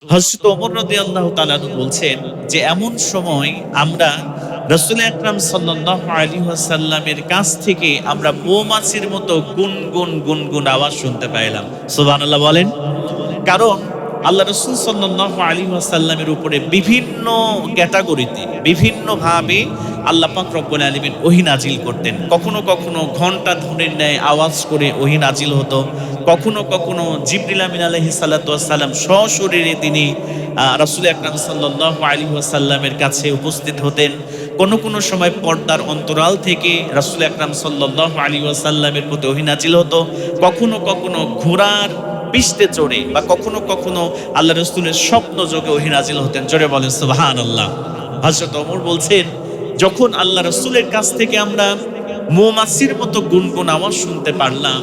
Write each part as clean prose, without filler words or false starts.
হযরত ওমর রাদিয়াল্লাহু তাআলা আনহু বলছেন যে এমন সময় আমরা রাসূল আকরাম সাল্লাল্লাহু আলাইহি ওয়াসাল্লামের কাছ থেকে আমরা মৌমাছির মতো গুনগুন গুনগুন আওয়াজ শুনতে পাইলাম। সুবহানাল্লাহ বলেন। কারণ আল্লাহ রাসূল সাল্লাল্লাহু আলাইহি ওয়াসাল্লামের উপরে বিভিন্ন ক্যাটাগরিতে বিভিন্নভাবে আল্লাহ পাক রব্বুল আলামিন ওহী নাজিল করতেন। কখনো কখনো ঘন্টা ধ্বনির ন্যায় আওয়াজ করে ওহী নাজিল হতো। কখনো কখনো জিবরিল আমিন আলাইহিস সালাতু ওয়াস সালাম সশরীরে তিনি রাসূল আকরাম সাল্লাল্লাহু আলাইহি ওয়াসাল্লামের কাছে উপস্থিত হতেন। কোনো সময় পর্দার অন্তরাল থেকে রাসূল আকরাম সাল্লাল্লাহু আলাইহি ওয়াসাল্লামের প্রতি ওহী নাজিল হতো। কখনো কখনো ঘোড়ার পৃষ্ঠে চড়ে বা কখনো কখনো আল্লাহ রাসূলের স্বপ্ন যোগে ওহী নাজিল হতেন। জোরে বলেন সুবহানাল্লাহ। হযরত ওমর বলছেন, যখন আল্লাহ রাসূলের কাছ থেকে আমরা মৌমাছির মতো গুনগুন আওয়াজ শুনতে পারলাম,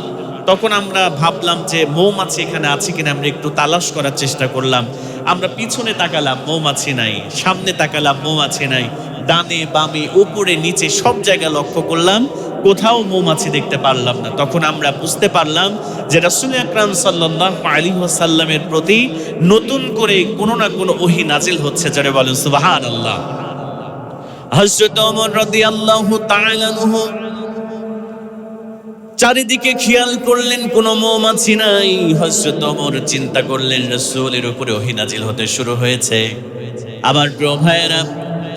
তখন আমরা ভাবলাম যে মৌমাছি এখানে আছে কিনা, আমরা একটু তালাশ করার চেষ্টা করলাম। আমরা পিছনে তাকালাম, মৌমাছি নাই। সামনে তাকালাম, মৌমাছি নাই। ডানে বামে উপরে নিচে সব জায়গায় লক্ষ্য করলাম, কোথাও মৌমাছি দেখতে পারলাম না। তখন আমরা বুঝতে পারলাম যে রাসূল আকরাম সাল্লাল্লাহু আলাইহি ওয়াসাল্লামের প্রতি নতুন করে কোনো না কোনো ওহী নাজিল হচ্ছে। যারা বলেন সুবহানাল্লাহ। হযরত ওমর রাদিয়াল্লাহু তাআলা আনহু চারিদিকে খেয়াল করলেন, কোনো মৌমাছি নাই। হযরত ওমর চিন্তা করলেন রাসূলের উপরে ওহী নাজিল হতে শুরু হয়েছে। আমার প্রিয় ভাইয়েরা,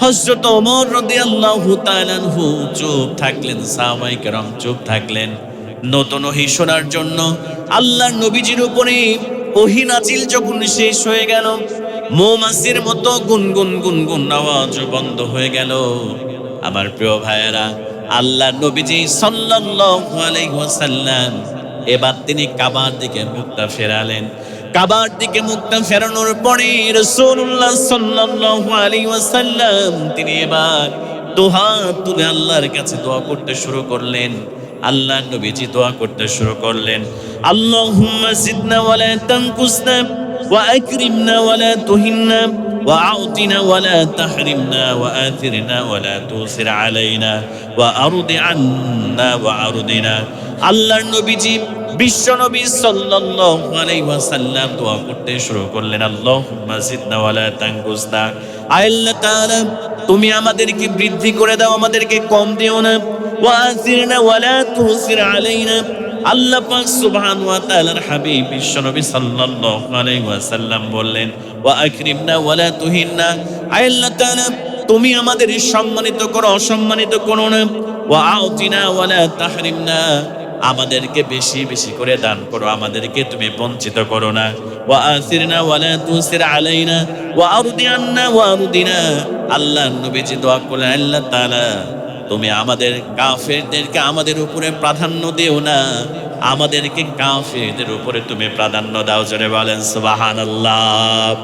হযরত ওমর রাদিয়াল্লাহু তাআলা আনহু চুপ থাকলেন, সাহাবায়ে কেরাম চুপ থাকলেন। নতুন ওহী শোনার জন্য আল্লাহর নবীজির উপরে ওহী নাজিল যখন শেষ হয়ে গেল, মৌমাছির মতো গুনগুন গুনগুন আওয়াজ বন্ধ হয়ে গেল। আমার প্রিয় ভাইয়েরা, আল্লাহর নবীজি সাল্লাল্লাহু আলাইহি ওয়াসাল্লাম এবার তিনি কাবার দিকে মুখটা ফেরালেন। কাবার দিকে মুখটা ফেরানোর পরে রাসূলুল্লাহ সাল্লাল্লাহু আলাইহি ওয়াসাল্লাম তিনি এবার দুহাত তুলে আল্লাহর কাছে দোয়া করতে শুরু করলেন। আল্লাহর নবীজি দোয়া করতে শুরু করলেন, আল্লাহুম্মা জিদনা ওয়া লা তানকুসনা ওয়া আকরিমনা ওয়া লা তুহিন্না ওয়া আউতিনা ওয়া লা তাহরিমনা ওয়া আথিরনা ওয়া লা তুসির আলাইনা ওয়া আরদি আন্না ওয়া আরদিনা। আল্লাহর নবীজি বিশ্বনবী সাল্লাল্লাহু আলাইহি ওয়াসাল্লাম দোয়া করতে শুরু করলেন, আল্লাহুম্মা জিদনা ওয়া লা তানকুসনা। আল্লাহ তাআলা তুমি আমাদেরকে বৃদ্ধি করে দাও, আমাদেরকে কম দিও না। ওয়া আথিরনা ওয়া লা তুসির আলাইনা। আল্লাহ পাক সুবহানাহু ওয়া তাআলার হাবিব বিশ্বনবী সাল্লাল্লাহু আলাইহি ওয়াসাল্লাম বললেন, ওয়া আকরিমনা ওয়া লা তুহিন্না। আল্লাহ তাআলা তুমি আমাদের সম্মানিত করো, অসম্মানিত করো না। ওয়া আউতিনা ওয়া লা তাহরিমনা, আমাদেরকে বেশি বেশি করে দান করো, আমাদেরকে তুমি বঞ্চিত করো না। ওয়া আথিরনা ওয়া লা তুসির আলাইনা ওয়া আরদি আন্না ওয়া আরদিনা। আল্লাহর নবীজি দোয়া করলেন, আল্লাহ তাআলা তুমি আমাদের কাফেরদেরকে আমাদের উপরে প্রাধান্য দিও না, আমাদেরকে কাফেরদের উপরে তুমি প্রাধান্য দাও। জোরে বলেন সুবহানাল্লাহ।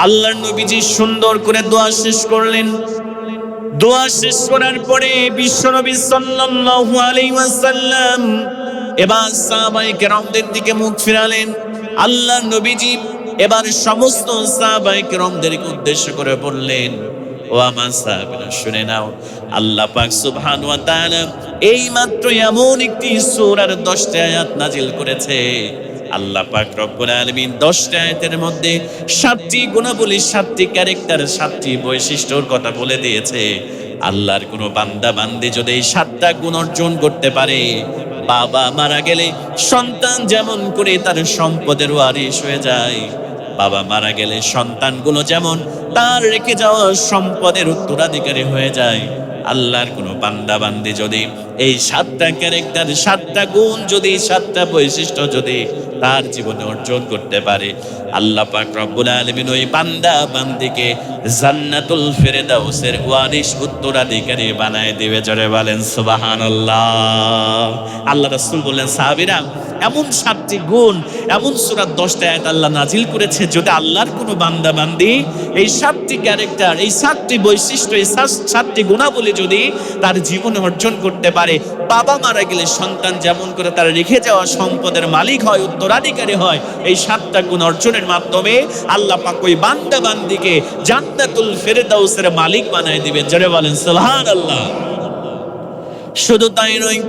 আল্লাহর নবীজি সুন্দর করে দোয়া শেষ করলেন। দোয়া শেষ করার পরে বিশ্বনবী সাল্লাল্লাহু আলাইহি ওয়াসাল্লাম এবার সাহাবায়ে কেরামদের দিকে মুখ ফিরালেন। আল্লাহর নবীজি এবার সমস্ত সাহাবায়ে কেরামদেরকে উদ্দেশ্য করে বললেন, ও আমার সাহাবীরা শুনে নাও, আল্লাহ পাক সুবহানাহু ওয়া তাআলা এই মাত্র এমন একটি সূরার 10টি আয়াত নাজিল করেছে। আল্লাহ পাক রব্বুল আলামিন 10টি আয়াতের মধ্যে 7টি গুণাবলী, 7টি ক্যারেক্টার, 7টি বৈশিষ্ট্যর কথা বলে দিয়েছে। আল্লাহর কোনো বান্দা বান্দি যদি এই 7টা গুণ অর্জন করতে পারে, বাবা মারা গেলে সন্তান যেমন করে তার সম্পদের ওয়ারিশ হয়ে যায়, বাবা মারা গেলে সন্তানগুলো যেমন তার রেখে যাওয়া সম্পদের উত্তরাধিকারী হয়ে যায়, আল্লাহর কোনো বান্দা বান্দি যদি এই 7টা ক্যারেক্টার, 7টা গুণ যদি, 7টা বৈশিষ্ট্য যদি তার জীবনে অর্জন করতে পারে, আল্লাহ পাক রব্বুল আলামিন ওই বান্দা বান্দিকে জান্নাতুল ফেরদাউসের ওয়ারিশ উত্তরাধিকারী বানায় দিবে। জোরে বলেন সুবহানাল্লাহ। আল্লাহ রাসূল বললেন, সাহাবীরা এমন 7টি গুণ, এমন সূরার 10টা আয়াত আল্লাহ নাজিল করেছে, যদি আল্লাহর কোনো বান্দা বান্দি এই 7টি ক্যারেক্টার, এই 7টি বৈশিষ্ট্য, এই 7টি গুণাবলী যদি তার জীবনে অর্জন করতে পারে, বাবা মারা গেলে সন্তান যেমন করে তার রেখে যাওয়া সম্পদের মালিক হয়, উত্তরাধিকারী হয়, এই 7টা গুণ অর্জনের মাধ্যমে আল্লাহ পাক ওই বান্দা বান্দিকে জান্নাতুল ফেরদাউসের মালিক বানায় দিবেন। জোরে বলেন সুবহানাল্লাহ। শুধু তাই নয়,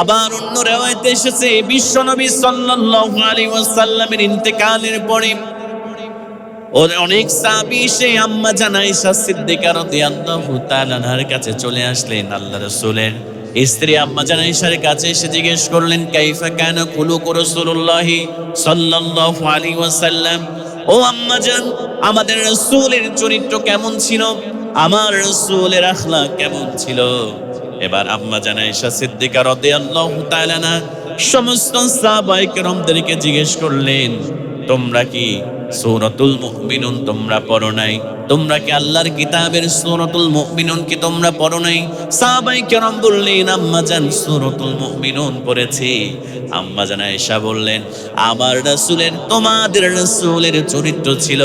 আবার অন্য রিওয়ায়াতে এসেছে বিশ্বনবী সাল্লাল্লাহু আলাইহি ওয়াসাল্লামের ইন্তেকালের পরে ওর অনেক সাহাবী সে আম্মা জান আয়েশা সিদ্দিকা রাদিয়াল্লাহু তাআলা আনহার কাছে চলে আসলেন। আল্লাহ রাসূলের স্ত্রী আম্মা জান আয়েশার কাছে এসে জিজ্ঞেস করলেন, কাইফা কানা কুলুকু রাসূলুল্লাহি সাল্লাল্লাহু আলাইহি ওয়াসাল্লাম, ও আম্মা জান, আমাদের রাসূলের চরিত্র কেমন ছিল, আমার রাসূলের আখলাক কেমন ছিল? এবার আম্মা জান আয়েশা সিদ্দিকা রাদিয়াল্লাহু তাআলা আনহা সমস্ত সাহাবায়ে কেরামদেরকে জিজ্ঞেস করলেন, তোমরা কি সূরাতুল মুমিনুন তোমরা পড়ো নাই? তোমরা কি আল্লাহর কিতাবের সূরাতুল মুমিনুন কি তোমরা পড়ো নাই? সাহাবায়ে কেরাম বললেন, আম্মা জান সূরাতুল মুমিনুন পড়েছি। আম্মা জান আয়েশা বললেন, আমার রাসূলের, তোমাদের রাসূলের চরিত্র ছিল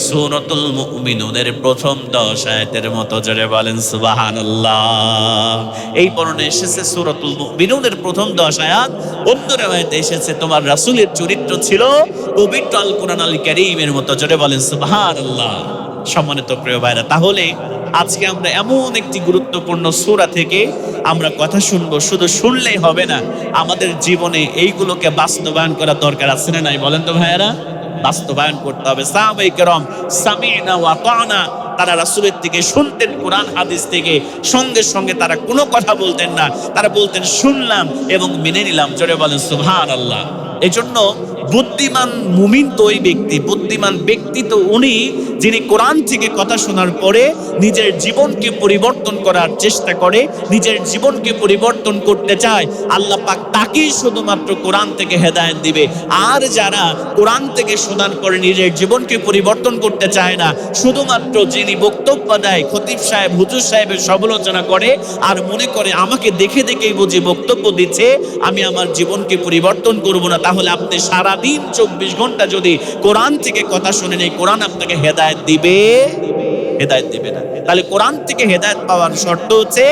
সূরাতুল মুমিনুনের প্রথম 10 আয়াতের মতো। জোরে বলেন সুবহানাল্লাহ। এই পড়নে এসেছে সূরাতুল মুমিনুনের প্রথম 10 আয়াত, অন্য রাওয়ায়াতে এসেছে তোমার রাসূলের চরিত্র ছিল পবিত্র আল কোরআন আল কারীমের মতো। জোরে বলেন সুবহানাল্লাহ। সম্মানিত প্রিয় ভাইরা, তাহলে আজকে আমরা এমন একটি গুরুত্বপূর্ণ সূরা থেকে আমরা কথা শুনবো। শুধু শুনলেই হবে না, আমাদের জীবনে এইগুলোকে বাস্তবায়ন করা দরকার আছে না নাই? বলেন তো ভাইয়ারা, বাস্তবায়ন করতে হবে। সাহাবায়ে কেরাম সামি'না ওয়া আতা'না, তারা রাসূলের থেকে শুনতেন, কোরআন হাদিস থেকে, সঙ্গে সঙ্গে তারা কোনো কথা বলতেন না, তারা বলতেন শুনলাম এবং মেনে নিলাম। জোরে বলেন সুবহানাল্লাহ। এজন্য বুদ্ধিমান মুমিন তো ওই ব্যক্তি, বুদ্ধিমান ব্যক্তি তো উনি যিনি কোরআন থেকে কথা শোনার পরে নিজের জীবনকে পরিবর্তন করার চেষ্টা করে, নিজের জীবনকে পরিবর্তন করতে চায়। আল্লাহ পাক তাকেই শুধুমাত্র কোরআন থেকে হেদায়েত দিবে। আর যারা কোরআন থেকে শোনার পরে নিজের জীবনকে পরিবর্তন করতে চায় না, শুধুমাত্র যিনি বক্তব্য দেয়, খতিব সাহেব, হুজুর সাহেবের সমালোচনা করে আর মনে করে আমাকে দেখে দেখেই বুঝি বক্তব্য দিচ্ছে, আমি আমার জীবনকে পরিবর্তন করব না, তাহলে আপনি সারাদিন 24 ঘন্টা যদি কোরআন থেকে কথা শুনেন, এই কোরআন আপনাকে হেদায়েত দিবে? হেদায়েত দিবে না। তাহলে কোরআন থেকে হেদায়েত পাওয়ার শর্ত হচ্ছে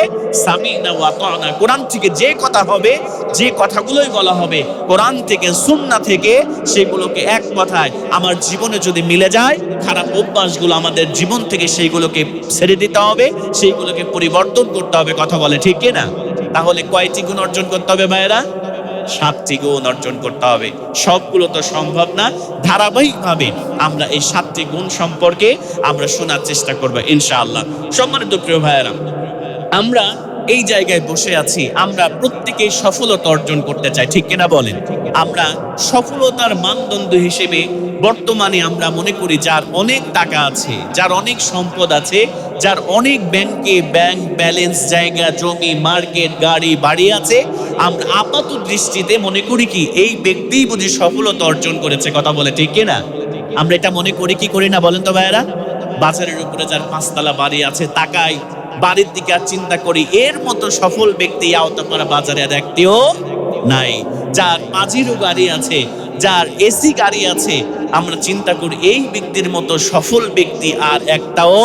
সামি'না ওয়া আতা'না। কোরআন থেকে যে কথা হবে, যে কথাগুলোই বলা হবে কোরআন থেকে, সুন্নাহ থেকে, সেগুলোকে এক কথায় আমার জীবনে যদি মিলে যায়, খারাপ অভ্যাসগুলো আমাদের জীবন থেকে সেইগুলোকে ছেড়ে দিতে হবে, সেইগুলোকে পরিবর্তন করতে হবে। কথা বলে ঠিক কি না? তাহলে কয়টি গুণ অর্জন করতে হবে ভাইয়েরা? 7টি গুণ অর্জন করতে হবে। সবগুলো তো সম্ভব না, ধারাবাহিকভাবে আমরা এই 7টি গুণ সম্পর্কে আমরা শোনার চেষ্টা করব ইনশাআল্লাহ। সম্মানিত প্রিয় ভাইয়েরা, আমরা এই জায়গায় বসে আছি, আমরা প্রত্যেকেই সফলতা অর্জন করতে চাই, ঠিক কিনা বলেন? আমরা সফলতার মানদণ্ড হিসেবে বর্তমানে আমরা মনে করি যার অনেক টাকা আছে, যার অনেক সম্পদ আছে, যার অনেক ব্যাংকে ব্যাংক ব্যালেন্স, জায়গা জমি, মার্কেট, গাড়ি বাড়ি আছে, আমরা আপাত দৃষ্টিতে মনে করি কি এই ব্যক্তিই বুঝি সফলতা অর্জন করেছে। কথা বলে ঠিক কিনা? আমরা এটা মনে করি কি করি না বলেন তো ভাইয়েরা? বাজারের উপরে যার 5 তলা বাড়ি আছে, তাকাই বাড়ির দিকে আর চিন্তা করি এর মতো সফল ব্যক্তি আওতাপাড়া বাজারে আর একটিও নাই। যার পাজিরো গাড়ি আছে, যার এসি গাড়ি আছে, আমরা চিন্তা করি এই ব্যক্তির মতো সফল ব্যক্তি আর একটাও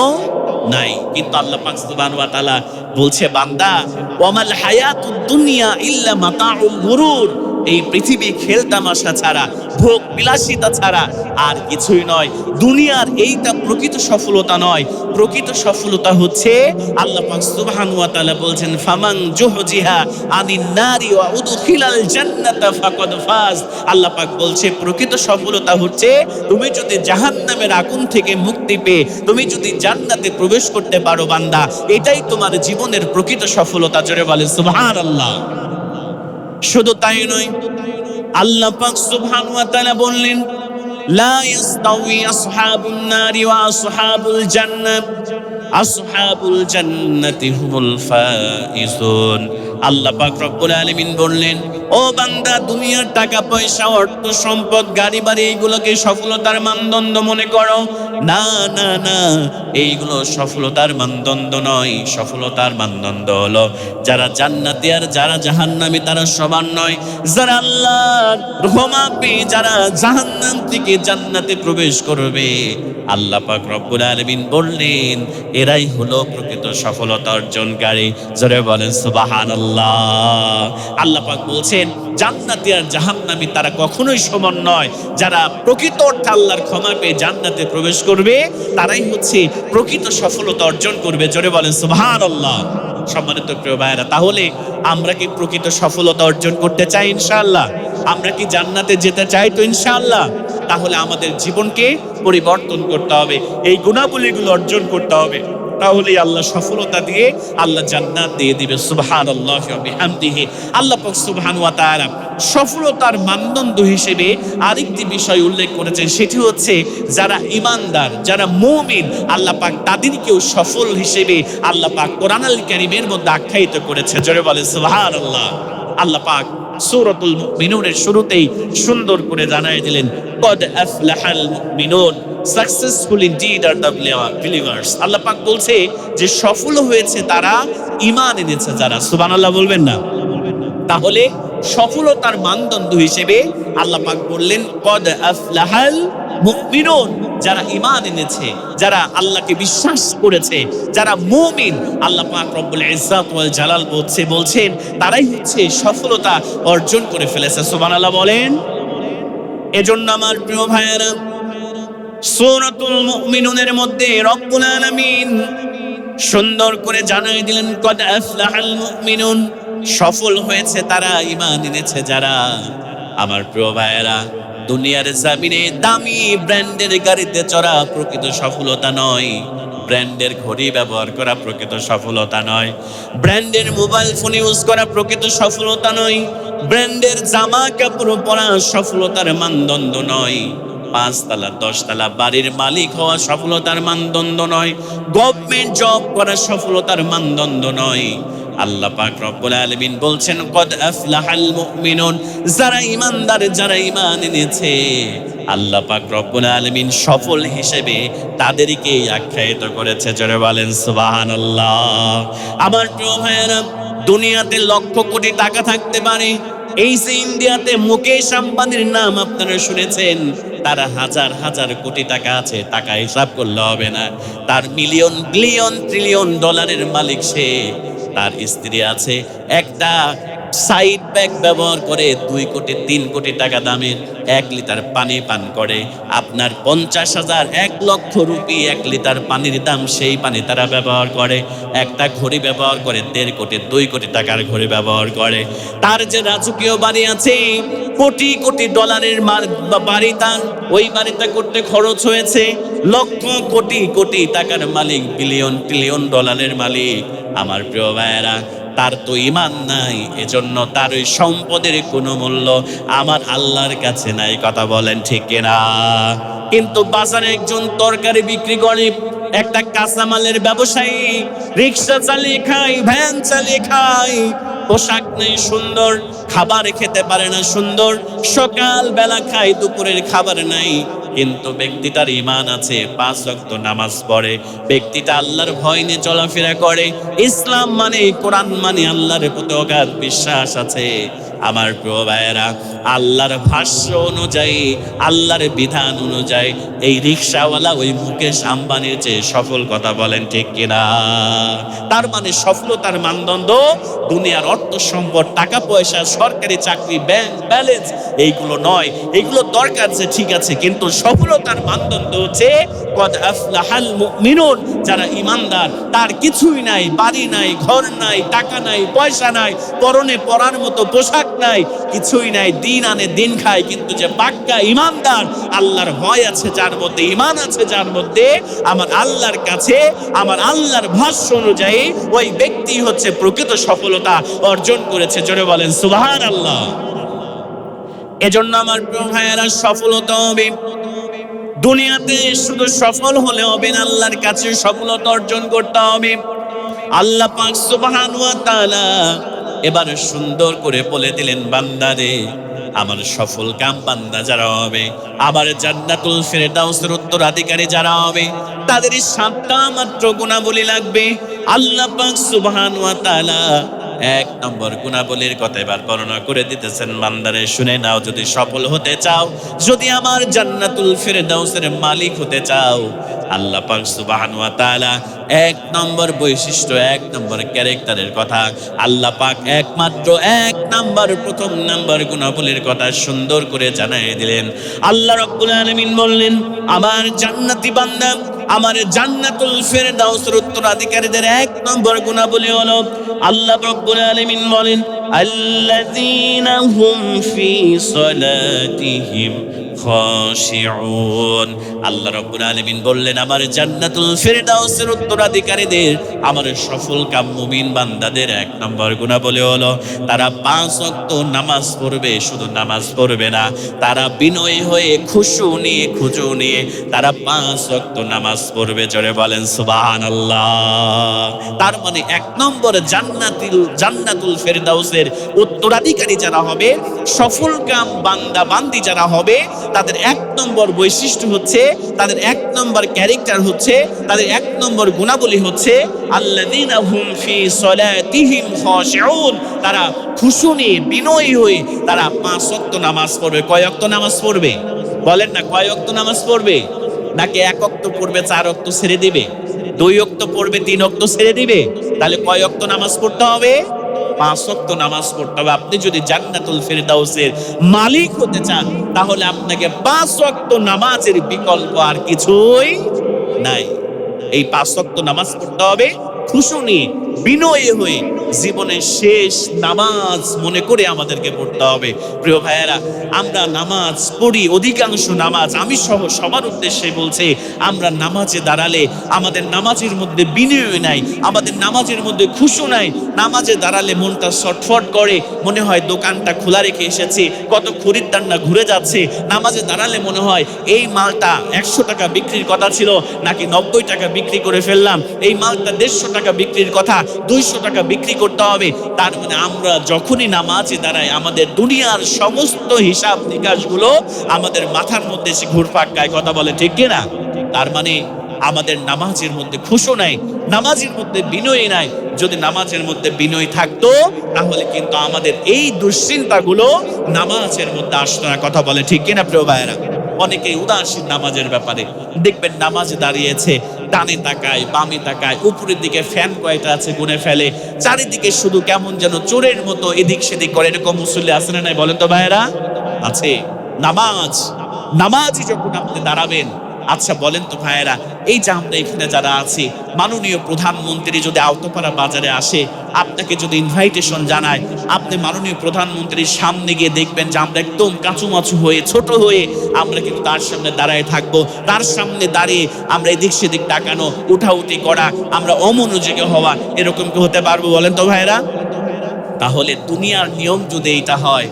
নাই। কিন্তু আল্লাহ পাক সুবহানাহু ওয়া তাআলা বলছে, বান্দা, ওয়ামাল হায়াতুদ দুনিয়া ইল্লা মাতাউল গুরুর, এই পৃথিবী খেলতামাশা ছাড়া, ভোগ বিলাসিতা ছাড়া আর কিছুই নয়। দুনিয়ার এইটা প্রকৃত সফলতা নয়। প্রকৃত সফলতা হচ্ছে আল্লাহ পাক সুবহানাহু ওয়া তাআলা বলছেন, ফামান জুহজিহা আনিন নারি ওয়া উদখিলাল জান্নাতা ফাকাদ ফাজ। আল্লাহ পাক বলছে প্রকৃত সফলতা হচ্ছে তুমি যদি জাহান্নামের আগুন থেকে মুক্তি পেয়ে তুমি যদি জান্নাতে প্রবেশ করতে পারো বান্দা, এটাই তোমার জীবনের প্রকৃত সফলতা। জোরে বলে সুবহানাল্লাহ। শুধু তাই নয়, আল্লাহ পাক সুবহানাহু ওয়া তাআলা বললেন, লা ইস্তাউই আসহাবুন নারি ওয়া আসহাবুল জান্নাহ, আসহাবুল জান্নাতি হুমুল ফাইজুন। আল্লাহ পাক রব্বুল আলামিন বললেন, ও বান্দা, দুনিয়ার টাকা পয়সা, অর্থ সম্পদ, গাড়ি বাড়ি, এইগুলোকে সফলতার মানদণ্ড মনে করো? না না না, এইগুলো সফলতার মানদণ্ড নয়। সফলতার মানদণ্ড হলো যারা জান্নাতি আর যারা জাহান্নামী তারা সমান নয়। যারা আল্লাহর রহমত পেয়ে যারা জাহান্নাম থেকে জান্নাতে প্রবেশ করবে, আল্লাহ পাক রব্বুল আলামিন বললেন এরাই হলো প্রকৃত সফলতা অর্জনকারী। জোরে বলেন সুবহানাল্লাহ। আল্লাহ পাক বলছেন জান্নাতি আর জাহান্নামী তারা কখনোই সমান নয়। যারা প্রকৃত অর্থে আল্লাহর ক্ষমা পেয়ে জান্নাতে প্রবেশ করবে তারাই হচ্ছে প্রকৃত সফলতা অর্জন করবে। জোরে বলেন সুবহানাল্লাহ। সম্মানিত প্রিয় ভাইয়েরা, তাহলে আমরা কি প্রকৃত সফলতা অর্জন করতে চাই ইনশাআল্লাহ? আমরা কি জান্নাতে যেতে চাই তো ইনশাআল্লাহ? তাহলে আমাদের জীবনকে পরিবর্তন করতে হবে, এই গুণাবলীগুলো অর্জন করতে হবে, তাহলেই আল্লাহ সফলতা দিয়ে আল্লাহ জান্নাত দিয়ে দিবে। সুবহানাল্লাহি ওয়া বিহামদিহি। আল্লাহ পাক সুবহানাহু ওয়া তাআলা সফলতার মানদণ্ড হিসেবে আরেকটি বিষয় উল্লেখ করেছেন, সেটি হচ্ছে যারা ঈমানদার, যারা মুমিন, আল্লাহ পাক তাদেরকেও সফল হিসেবে আল্লাহ পাক কোরআনুল কারীমের মধ্যে আখ্যায়িত করেছে। জোরে বলে সুবহানাল্লাহ। আল্লাহ পাক সূরাতুল মুমিনুনের শুরুতেই সুন্দর করে জানায় দিলেন, কদ আফলাহাল মুমিনুন, successful indeed are the believers। আল্লাহ পাক বলছে যে সফল হয়েছে তারা ঈমান এনেছে যারা। সুবহানাল্লাহ বলবেন না? তাহলে সফলতার মানদণ্ড হিসেবে আল্লাহ পাক বললেন কদ আফলাহাল মুমিনুন, যারা ঈমান এনেছে, যারা আল্লাহকে বিশ্বাস করেছে, যারা মুমিন, আল্লাহ পাক রব্বুল ইজ্জাত ওয়াল জালাল বলছেন তারাই হচ্ছে সফলতা অর্জন করে ফেলেছে। সুবহানাল্লাহ বলেন। এজন্য আমার প্রিয় ভাইয়েরা, সূরাতুল মুমিনুনের মধ্যে রব্বুল আলামিন সুন্দর করে জানাই দিলেন কদ আফলাহাল মুমিনুন, সফল হয়েছে তারা ঈমান এনেছে যারা। আমার প্রিয় ভাইয়েরা, দুনিয়ার জমিনে দামি ব্র্যান্ডের গাড়িতে চড়া প্রকৃত সফলতা নয়, ব্র্যান্ডের ঘড়ি ব্যবহার করা প্রকৃত সফলতা নয়, ব্র্যান্ডের মোবাইল ফোন ইউজ করা প্রকৃত সফলতা নয়, ব্র্যান্ডের জামা কাপড় পরা সফলতার মানদণ্ড নয়, 5 তলা 10 তলা বাড়ির মালিক হওয়া সফলতার মানদণ্ড নয়, গভর্নমেন্ট জব করা সফলতার মানদণ্ড নয়। আল্লাহ পাক রব্বুল আলামিন বলছেন কদ আফলাহাল মুমিনুন, যারা ঈমানদার, যারা ঈমান এনেছে, আল্লাহ পাক রব্বুল আলামিন সফল হিসেবে তাদেরকে আখ্যায়িত করেছে। জোরে বলেন সুবহানাল্লাহ। আমার প্রিয় ভাইয়েরা, দুনিয়াতে লক্ষ কোটি টাকা থাকতে পারে, এই যে ইন্ডিয়াতে মুকেশ আম্বানির নাম আপনারা শুনেছেন, তার হাজার হাজার কোটি টাকা আছে, টাকা হিসাব করলে হবে না। তার মিলিয়ন বিলিয়ন ট্রিলিয়ন ডলারের মালিক সে। তার স্ত্রী আছে, একটা সাইড ব্যাগ ব্যবহার করে 2 কোটি 3 কোটি টাকা দামের 1 লিটার পানি পান করে। আপনার 50,000 1 লক্ষ রুপি 1 লিটার পানির দাম, সেই পানি তারা ব্যবহার করে। একটা ঘড়ি ব্যবহার করে 1.5 কোটি 2 কোটি টাকার ঘড়ি ব্যবহার করে। তার যে রাজকীয় বাড়ি আছে, কোটি কোটি ডলারের বাড়ি, তার ওই বাড়িটা করতে খরচ হয়েছে লক্ষ কোটি কোটি টাকার মালিক, বিলিয়ন ট্রিলিয়ন ডলারের মালিক। আমার প্রিয় ভাইয়েরা, তার তো ঈমান নাই, এজন্য তার ওই সম্পদের কোনো মূল্য আমার আল্লাহর কাছে নাই। কথা বলেন ঠিক কিনা? কিন্তু বাজারে একজন তরকারি বিক্রি করে, একটা কাঁচামালের ব্যবসায়ী, রিক্সা চালিয়ে খায়, ভ্যান চালিয়ে খায়, পোশাক নেই সুন্দর, খাবার খেতে পারে না সুন্দর, সকাল বেলা খায়, দুপুরের খাবার নাই, কিন্তু ব্যক্তিটার ঈমান আছে, 5 ওয়াক্ত নামাজ পড়ে, ব্যক্তিটা আল্লাহর ভয় নিয়ে চলাফেরা করে, ইসলাম মানে, কোরআন মানে, আল্লাহর প্রতি অগাধ বিশ্বাস আছে। আমার প্রিয় ভাইয়েরা, আল্লাহর ভাষ্য অনুযায়ী, আল্লাহর বিধান অনুযায়ী এই রিক্সাওয়ালা ওই মুকেশ আম্বানির চেয়ে সফল। কথা বলেন ঠিক কিনা? তার মানে সফলতার মানদণ্ড দুনিয়ার অর্থ সম্পদ, টাকা পয়সা, সরকারি চাকরি, ব্যাংক ব্যালেন্স, এইগুলো নয়। এইগুলো দরকার যে, ঠিক আছে, কিন্তু সফলতার মানদণ্ড হচ্ছে কদ আফলাহাল মুমিনুন, যারা ঈমানদার, তার কিছুই নাই, বাড়ি নাই, ঘর নাই, টাকা নাই, পয়সা নাই, পরনে পরার মতো পোশাক নাই, কিছুই নাই, দিন আনে দিন খায়, কিন্তু যে পাক্কা ঈমানদার, আল্লাহর ভয় আছে যার মধ্যে, ঈমান আছে যার মধ্যে, আমার আল্লাহর কাছে, আমার আল্লাহর ভাষ্য অনুযায়ী ওই ব্যক্তি হচ্ছে প্রকৃত সফলতা অর্জন করেছে। জোরে বলেন সুবহানাল্লাহ। এজন্য আমার প্রিয় ভাইয়েরা, সফলতা হবে দুনিয়াতে, শুধু সফল হলে হবে না, আল্লাহর কাছে সফলতা অর্জন করতে হবে। আল্লাহ পাক সুবহানাহু ওয়া তাআলা এবার সুন্দর করে বলে দিলেন, বান্দারে, আমার সফল কাম বান্দা যারা হবে, আবার জান্নাতুল ফেরদাউসের উত্তরাধিকারী যারা হবে, তাদের 7টা মাত্র গুণাবলী লাগবে। আল্লাহ পাক সুবহানাহু ওয়া তাআলা 1 নম্বর গুণাবলীর কথা এবার বর্ণনা করে দিতেছেন, বান্দারে শুনে নাও, যদি সফল হতে চাও, যদি আমার জান্নাতুল ফেরদাউসের মালিক হতে চাও, আল্লাহ পাক সুবহানাহু ওয়া তাআলা 1 নম্বর বৈশিষ্ট্য, 1 নম্বর ক্যারেক্টারের কথা আল্লাহ পাক একমাত্র 1 নম্বর, প্রথম নম্বর গুণাবলীর কথা সুন্দর করে জানিয়ে দিলেন। আল্লাহ রাব্বুল আলামিন বললেন, আমার জান্নাতি বান্দা, আমার জান্নাতুল ফেরদাউসের উত্তরাধিকারীদের 1 নম্বর গুণাবলী হলো, আল্লাহ রাব্বুল আলামিন বলেন, আল্লাযীনা হুম ফি সালাতিহিম খাশিউন। আল্লাহ রাব্বুল আলামিন বললেন, আমার জান্নাতুল ফিরদাউসের উত্তরাধিকারীদের, আমার সফল কাম মুমিন বান্দাদের এক নম্বর গুণাবলী হলো তারা 5 ওয়াক্ত নামাজ পড়বে। শুধু নামাজ পড়বে না, তারা বিনয়ী হয়ে খুশু নিয়ে তারা 5 ওয়াক্ত নামাজ পড়বে। জোরে বলেন সুবহানাল্লাহ। তার মানে 1 নম্বর জান্নাতুল ফিরদাউসের উত্তরাধিকারী যারা হবে, সফল কাম বান্দা বান্দি যারা হবে, তাদের 1 নম্বর বৈশিষ্ট্য হচ্ছে, তাদের 1 নম্বর ক্যারেক্টার হচ্ছে, তাদের 1 নম্বর গুণাবলী হচ্ছে আল্লাযীনা হুম ফি সলাতিহিম খাশিউন। তারা খুশু নিয়ে বিনয়ী হয়ে তারা 5 ওয়াক্ত নামাজ পড়বে। কয় ওয়াক্ত নামাজ পড়বে বলেন না? কয় ওয়াক্ত নামাজ পড়বে? নাকি 1 ওয়াক্ত পড়বে 4 ওয়াক্ত ছেড়ে দিবে? 2 ওয়াক্ত পড়বে 3 ওয়াক্ত ছেড়ে দিবে? তাহলে কয় ওয়াক্ত নামাজ পড়তে হবে? 5 ওয়াক্ত নামাজ পড়তে হবে। আপনি যদি জান্নাতুল ফিরদাউসের মালিক হতে চান, তাহলে আপনাকে 5 ওয়াক্ত নামাজের বিকল্প আর কিছুই নাই। এই 5 ওয়াক্ত নামাজ পড়তে হবে খুশু নিয়ে, বিনয়ী হয়ে, জীবনের শেষ নামাজ মনে করে আমাদেরকে পড়তে হবে। প্রিয় ভাইয়েরা, আমরা নামাজ পড়ি, অধিকাংশ নামাজ, আমি সহ সবার উদ্দেশ্যে বলছি, আমরা নামাজে দাঁড়ালে আমাদের নামাজের মধ্যে বিনয় নাই, আমাদের নামাজের মধ্যে খুশু নাই। নামাজে দাঁড়ালে মনটা ছটফট করে, মনে হয় দোকানটা খোলা রেখে এসেছি, কত খরিদ্দার না ঘুরে যাচ্ছে। নামাজে দাঁড়ালে মনে হয় এই মালটা 100 টাকা বিক্রির কথা ছিল, নাকি 90 টাকা বিক্রি করে ফেললাম। এই মালটা 150 টাকা বিক্রির কথা 200 টাকা বিক্রি করতে হবে। তার মানে আমরা যখনই নামাজে দাঁড়াই, আমাদের দুনিয়ার সমস্ত হিসাব নিকাশগুলো আমাদের মাথার মধ্যে এসে ঘুরপাক খায়। কথা বলে ঠিক কিনা? তার মানে আমাদের নামাজের মধ্যে খুশু নাই, নামাজের মধ্যে বিনয় নাই। যদি নামাজের মধ্যে বিনয় থাকতো, তাহলে কিন্তু আমাদের এই দুশ্চিন্তাগুলো নামাজের মধ্যে আসতো না। কথা বলে ঠিক কিনা প্রিয় ভাইয়েরা? অনেকেই উদাসীন নামাজের ব্যাপারে। দেখবেন নামাজে দাঁড়িয়েছে, ডানে তাকায়, বামে তাকায়, উপরের দিকে ফ্যান কয়টা আছে গুনে ফেলে, চারিদিকে শুধু কেমন যেন চোরের মতো এদিক সেদিক করে। এরকম মুসল্লি আছে না নাই বলেন তো ভাইয়েরা? আছে। নামাজই যখন আপনি দাঁড়াবেন, আচ্ছা বলেন তো ভাইয়েরা, এই যে আমরা এখানে যারা আছি, মাননীয় প্রধানমন্ত্রী যদি আওতাপাড়া বাজারে আসে, আপনাকে যদি ইনভাইটেশন জানায়, আপনি মাননীয় প্রধানমন্ত্রীর সামনে গিয়ে দেখবেন যে আমরা একদম কাঁচুমাচু হয়ে, ছোট হয়ে আমরা কিন্তু তার সামনে দাঁড়ায় থাকবো। তার সামনে দাঁড়িয়ে আমরা এদিক সেদিক তাকানো, উঠাউঠি করা, আমরা অমনোযোগী হওয়া, এরকম কি হতে পারবো বলেন তো ভাইয়েরা? তাহলে দুনিয়ার নিয়ম যদি এটা হয়,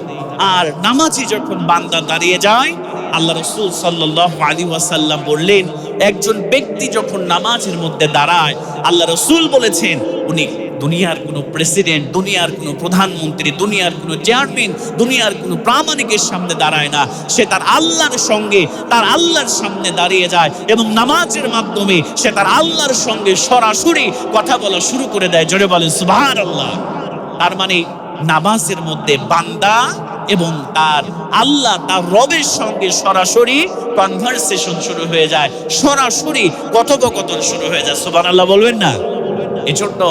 আর নামাজি যখন বান্দা দাঁড়িয়ে যায়, আল্লাহ রাসূল সাল্লাল্লাহু আলাইহি ওয়াসাল্লাম বললেন, একজন ব্যক্তি যখন নামাজের মধ্যে দাঁড়ায়, আল্লাহ রাসূল বলেছেন, উনি দুনিয়ার কোনো প্রেসিডেন্ট, দুনিয়ার কোনো প্রধানমন্ত্রী, দুনিয়ার কোনো চেয়ারম্যান, দুনিয়ার কোনো প্রামাণিকের সামনে দাঁড়ায় না। সে তার আল্লাহর সঙ্গে, তার আল্লাহর সামনে দাঁড়িয়ে যায় এবং নামাজের মাধ্যমে সে তার আল্লাহর সঙ্গে সরাসরি কথা বলা শুরু করে দেয়। জোরে বলেন সুবহানাল্লাহ। তার মানে নামাজের মধ্যে বান্দা এবং তার আল্লাহ, তার রবের সঙ্গে সরাসরি কনভারসেশন শুরু হয়ে যায়, সরাসরি কথোপকথন শুরু হয়ে যায়। সুবহানাল্লাহ বলবেন না? এজন্য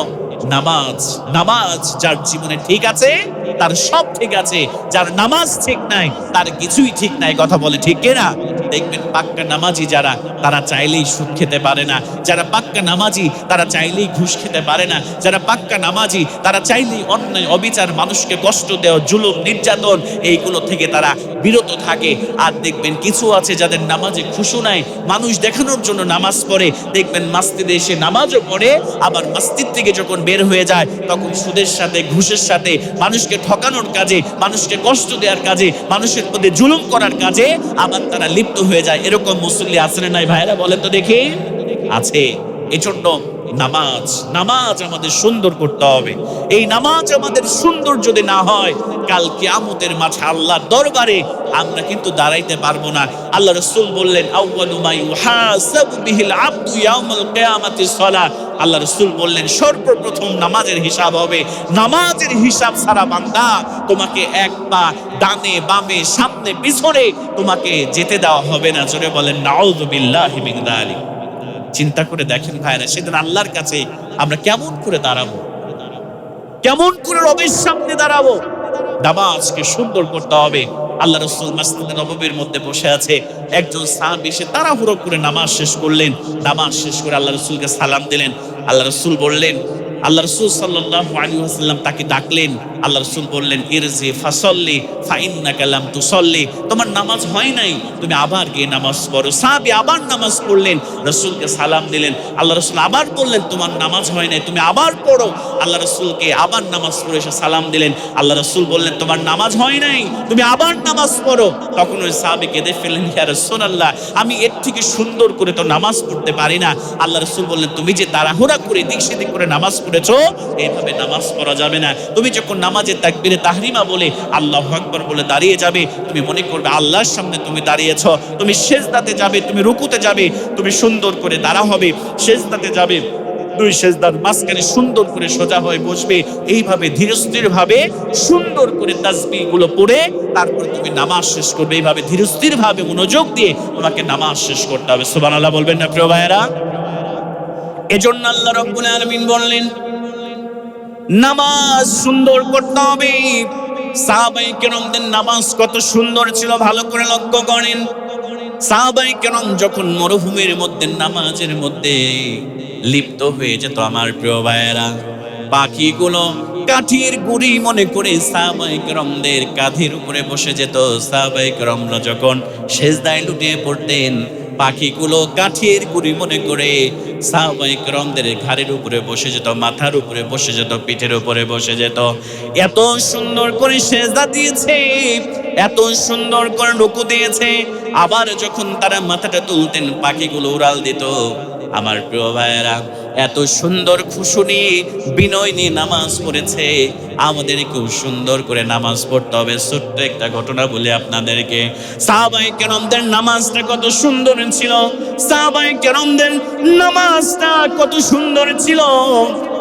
নামাজ যার জীবনে ঠিক আছে, তার সব ঠিক আছে। যার নামাজ ঠিক নাই, তার কিছুই ঠিক নাই। কথা বলে ঠিক কিনা? দেখবেন পাক্কা নামাজি যারা, তারা চাইলেই সুদ খেতে পারে না। যারা পাক্কা নামাজি, তারা চাইলেই ঘুষ খেতে পারে না। যারা পাক্কা নামাজি, তারা চাইলেই অন্যায়, অবিচার, মানুষকে কষ্ট দেওয়া, জুলুম, নির্যাতন, এইগুলো থেকে তারা বিরত থাকে। আর দেখবেন কিছু আছে যাদের নামাজে খুশু নাই, মানুষ দেখানোর জন্য নামাজ পড়ে। দেখবেন মসজিদে এসে নামাজও পড়ে, আবার মসজিদ থেকে যখন বের হয়ে যায়, তখন সুদের সাথে, ঘুষের সাথে, মানুষকে ঠকানোর কাজে, মানুষকে কষ্ট দেওয়ার কাজে, মানুষের মধ্যে জুলুম করার কাজে আবার তারা লিপ্ত হয়ে যায়। এরকম মুসল্লি আছে না নাই ভাইরা? বলেন তো দেখি। আছে। এজন্য নামাজ আমাদের সুন্দর করতে হবে। এই নামাজ আমাদের সুন্দর যদি না হয়, কাল কিয়ামতের মাঠে আল্লাহর দরবারে আমরা কিন্তু দাঁড়াইতে পারবো না। আল্লাহ রাসূল বললেন, আউয়ালু মা ইউহাসাবু বিহিল আবদু ইয়াউমাল কিয়ামাতি সালাত। আল্লাহ রাসূল বললেন, সর্বপ্রথম নামাজের হিসাব হবে। নামাজের হিসাব ছাড়া বান্দা, তোমাকে এক পা ডানে বামে সামনে পিছনে তোমাকে যেতে দেওয়া হবে না। জোরে বলেন নাউযু বিল্লাহি মিন যালিক। চিন্তা করে দেখেন ভাইরা, সেদিন আল্লাহর কাছে আমরা কেমন করে দাঁড়াবো, কেমন করে রবের সামনে দাঁড়াবো। নামাজকে সুন্দর করতে হবে। আল্লাহ রাসূল মসজিদে নববীর মধ্যে বসে আছে, একজন সাহাবী এসে তাড়াহুড়ো করে নামাজ শেষ করলেন। নামাজ শেষ করে আল্লাহ রাসূলকে সালাম দিলেন। আল্লাহ রাসূল বললেন, আল্লাহ রাসূল সাল্লাল্লাহু আলাইহি ওয়াসাল্লাম তাকে ডাকলেন। আল্লাহ রাসূল বললেন, ইরজি ফাসাল্লি ফাইন্নাকা লাম তুসাল্লি, তোমার নামাজ হয় নাই, তুমি আবার গিয়ে নামাজ পড়ো। সাহাবী আবার নামাজ পড়লেন, রাসূলকে সালাম দিলেন। আল্লাহ রাসূল আবার বললেন, তোমার নামাজ হয় নাই, তুমি আবার পড়ো। আল্লাহ রাসূলকে আবার নামাজ পড়ে এসে সালাম দিলেন। আল্লাহ রাসূল বললেন, তোমার নামাজ হয় নাই, তুমি আবার নামাজ পড়ো। তখন ওই সাহাবী কেঁদে ফেললেন, ইয়া রাসূলুল্লাহ, আমি এর থেকে সুন্দর করে তো নামাজ পড়তে পারি না। আল্লাহ রাসূল বললেন, তুমি যে তাড়াহুড়া করে দিক সেদিক করে নামাজ পড়েছো, এইভাবে নামাজ পড়া যাবে না। তুমি যখন নামাজে তাকবীরে তাহরিমা বলে আল্লাহু আকবার বলে দাঁড়িয়ে যাবে, তুমি মনে করবে আল্লাহর সামনে তুমি দাঁড়িয়েছো। তুমি সেজদাতে যাবে, তুমি রুকুতে যাবে, তুমি সুন্দর করে দাঁড়া হবে, সেজদাতে যাবে, দুই সেজদার মাঝখানে সুন্দর করে সোজা হয়ে বসবে। এইভাবে ধীরস্থির ভাবে সুন্দর করে তাসবিহ গুলো পড়ে তারপরে তুমি নামাজ শেষ করবে। এইভাবে ধীরস্থির ভাবে মনোযোগ দিয়ে তোমাকে নামাজ শেষ করতে হবে। সুবহানাল্লাহ বলবেন না প্রিয় ভাইয়েরা? এজন্য আল্লাহ রাব্বুল আলামিন বললেন, নামাজ সুন্দর করতে হবে। সাহাবায়ে কেরামদের নামাজ কত সুন্দর ছিল ভালো করে লক্ষ্য করেন। সাহাবায়ে কেরাম যখন মরুভূমির মধ্যে নামাজের মধ্যে লিপ্ত হয়ে যেত, আমার প্রিয় ভাইয়েরা, পাখিগুলো কাঠির গুড়ি মনে করে সাহাবায়ে কেরামদের কাঁধের উপরে বসে যেত। সাহাবায়ে কেরামরা যখন সেজদায় লুটিয়ে পড়তেন, পাখিগুলো কাঠের গুড়ি মনে করে সাহাবায়ে কেরামদের ঘাড়ের উপরে বসে যেত, মাথার উপরে বসে যেত, পিঠের উপরে বসে যেত। এত সুন্দর করে সেজদা দিয়েছে, এত সুন্দর করে রুকু দিয়েছে। আবার যখন তারা মাথাটা তুলতেন, পাখিগুলো উড়াল দিত। আমার প্রিয় ভাইয়েরা, এত সুন্দর খুশুনি বিনয় নিয়ে নামাজ পড়েছে। আমাদের খুব সুন্দর করে নামাজ পড়তে হবে। ছোট্ট একটা ঘটনা বলি আপনাদেরকে। সাহাবায়ে কেরামদের নামাজটা কত সুন্দর ছিল, সাহাবায়ে কেরামদের নামাজটা কত সুন্দর ছিল,